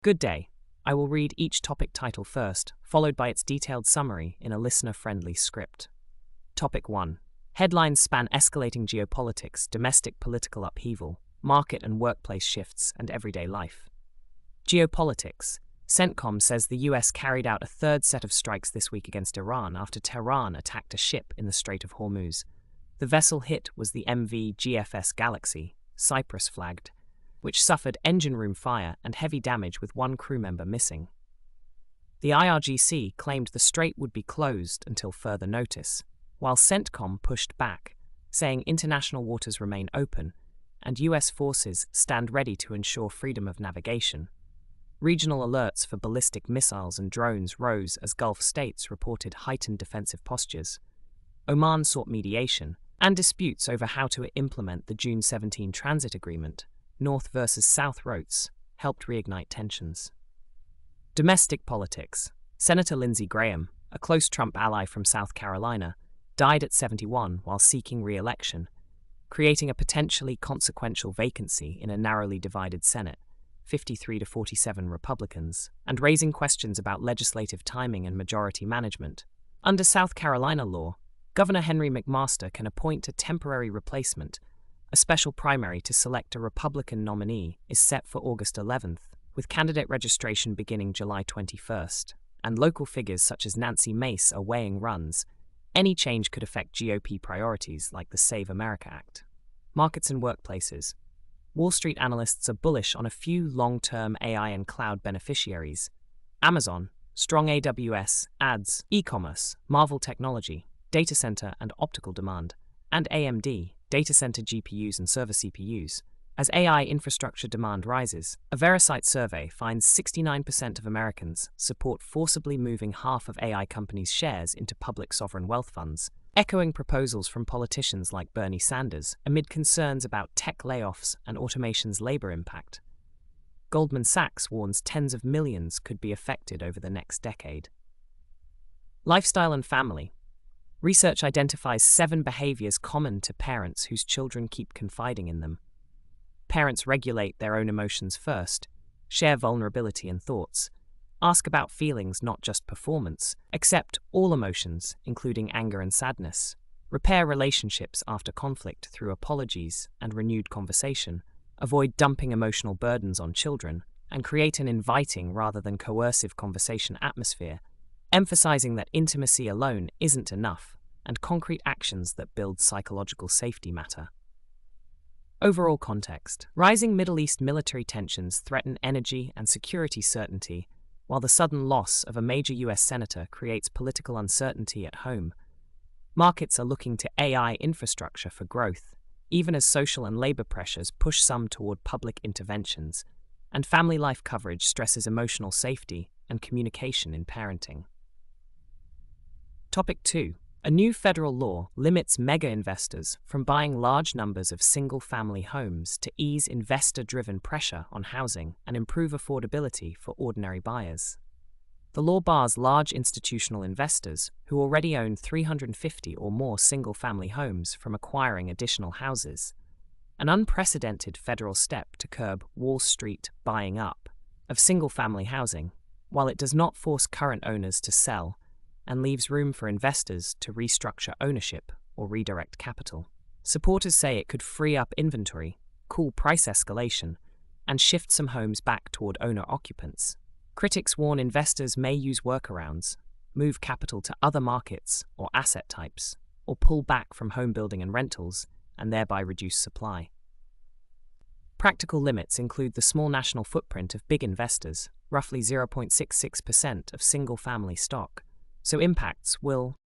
Good day. I will read each topic title first, followed by its detailed summary in a listener-friendly script. Topic 1. Headlines span escalating geopolitics, domestic political upheaval, market and workplace shifts, and everyday life. Geopolitics. CENTCOM says the US carried out a third set of strikes this week against Iran after Tehran attacked a ship in the Strait of Hormuz. The vessel hit was the MV GFS Galaxy, Cyprus-flagged, which suffered engine room fire and heavy damage with one crew member missing. The IRGC claimed the strait would be closed until further notice, while CENTCOM pushed back, saying international waters remain open and US forces stand ready to ensure freedom of navigation. Regional alerts for ballistic missiles and drones rose as Gulf states reported heightened defensive postures. Oman sought mediation, and disputes over how to implement the June 17 transit agreement, North versus South routes, helped reignite tensions. Domestic politics. Senator Lindsey Graham, a close Trump ally from South Carolina, died at 71 while seeking re-election, creating a potentially consequential vacancy in a narrowly divided Senate, 53 to 47 Republicans, and raising questions about legislative timing and majority management. Under South Carolina law, Governor Henry McMaster can appoint a temporary replacement. A special primary to select a Republican nominee is set for August 11th, with candidate registration beginning July 21st, and local figures such as Nancy Mace are weighing runs. Any change could affect GOP priorities like the Save America Act. Markets and workplaces. Wall Street analysts are bullish on a few long-term AI and cloud beneficiaries. Amazon, strong AWS, ads, e-commerce, Marvel Technology, data center and optical demand, and AMD, data center GPUs and server CPUs. As AI infrastructure demand rises, a Verisight survey finds 69% of Americans support forcibly moving half of AI companies' shares into public sovereign wealth funds, echoing proposals from politicians like Bernie Sanders amid concerns about tech layoffs and automation's labor impact. Goldman Sachs warns tens of millions could be affected over the next decade. Lifestyle and family. Research identifies 7 behaviors common to parents whose children keep confiding in them. Parents regulate their own emotions first, share vulnerability and thoughts, ask about feelings, not just performance, accept all emotions, including anger and sadness, repair relationships after conflict through apologies and renewed conversation, avoid dumping emotional burdens on children, and create an inviting rather than coercive conversation atmosphere, emphasizing that intimacy alone isn't enough, and concrete actions that build psychological safety matter. Overall context. Rising Middle East military tensions threaten energy and security certainty, while the sudden loss of a major US senator creates political uncertainty at home. Markets are looking to AI infrastructure for growth, even as social and labor pressures push some toward public interventions, and family life coverage stresses emotional safety and communication in parenting. Topic 2. A new federal law limits mega investors from buying large numbers of single-family homes to ease investor-driven pressure on housing and improve affordability for ordinary buyers. The law bars large institutional investors who already own 350 or more single-family homes from acquiring additional houses, an unprecedented federal step to curb Wall Street buying up of single-family housing, while it does not force current owners to sell and leaves room for investors to restructure ownership or redirect capital. Supporters say it could free up inventory, cool price escalation, and shift some homes back toward owner-occupants. Critics warn investors may use workarounds, move capital to other markets or asset types, or pull back from home building and rentals, and thereby reduce supply. Practical limits include the small national footprint of big investors, roughly 0.66% of single-family stock, so impacts will